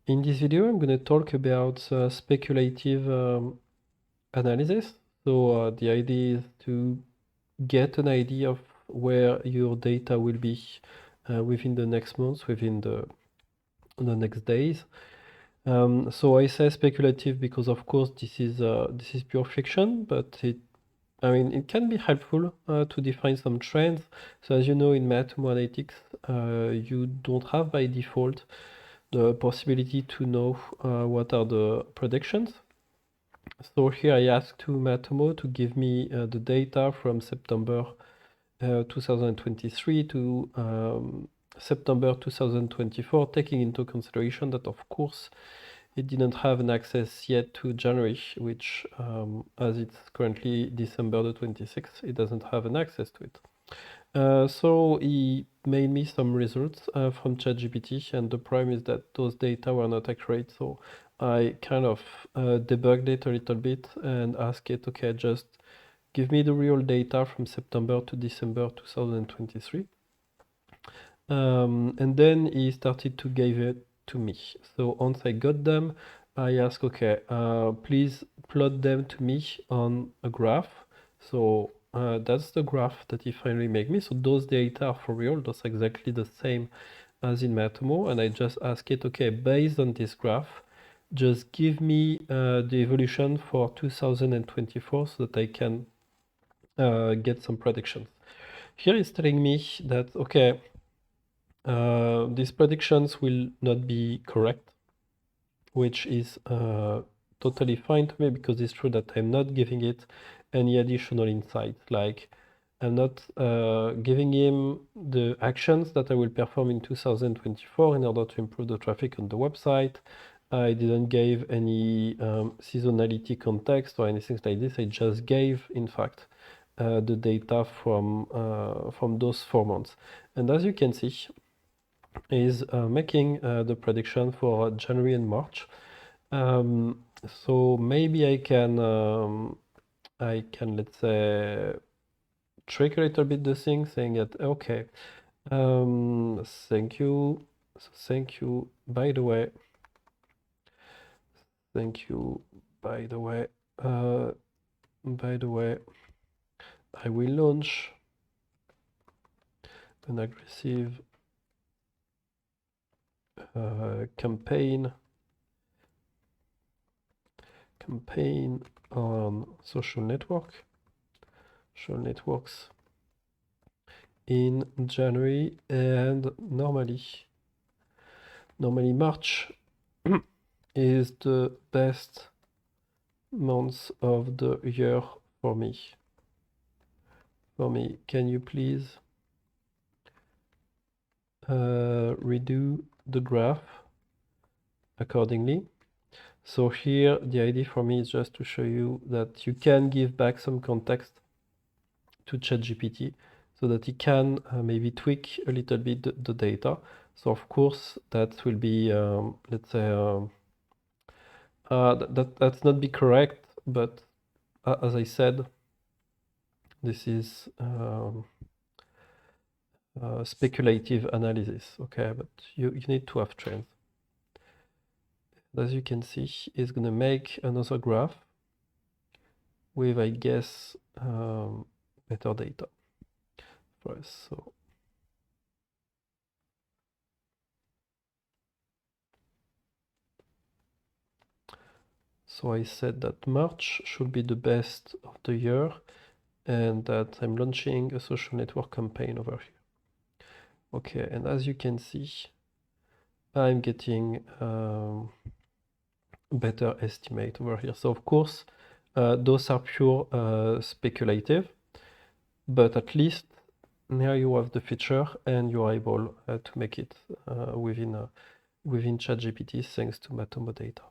In this video, I'm going to talk about speculative analysis. So the idea is to get an idea of where your data will be within the next months, within the next days. So I say speculative because, of course, this is pure fiction, but it can be helpful to define some trends. So as you know, in Matomo Analytics, you don't have by default the possibility to know what are the predictions. So here I asked to Matomo to give me the data from September 2023 to September 2024, taking into consideration that, of course, it didn't have an access yet to January, which, as it's currently December the 26th, it doesn't have an access to it. So he made me some results from ChatGPT, and the problem is that those data were not accurate. So I kind of debugged it a little bit and asked it, okay, just give me the real data from September to December 2023. And then he started to give it to me. So once I got them, I asked, okay, please plot them to me on a graph. So that's the graph that he finally made me. So those data are for real. Those are exactly the same as in Matomo. And I just asked it, okay, based on this graph, just give me the evolution for 2024 so that I can get some predictions. Here it's telling me that, okay, these predictions will not be correct, which is totally fine to me because it's true that I'm not giving it any additional insights. Like I'm not giving him the actions that I will perform in 2024 in order to improve the traffic on the website. I didn't give any seasonality context or anything like this. I just gave, in fact, the data from those 4 months. And as you can see, is making the prediction for January and March. So maybe I can let's say trick a little bit the thing, saying that okay, thank you, thank you. By the way, thank you. By the way, I will launch an aggressive campaign on social networks in January, and normally March is the best month of the year for me. Can you please redo the graph accordingly? So here the idea for me is just to show you that you can give back some context to ChatGPT so that it can maybe tweak a little bit the data. So of course that will be, let's say, that's not be correct, but as I said, this is speculative analysis, okay? But you need to have trends. As you can see, it's going to make another graph with, I guess, better data for us. So I said that March should be the best of the year and that I'm launching a social network campaign over here. Okay, and as you can see, I'm getting better estimate over here. So of course, those are pure speculative, but at least now you have the feature and you are able to make it within ChatGPT thanks to Matomo data.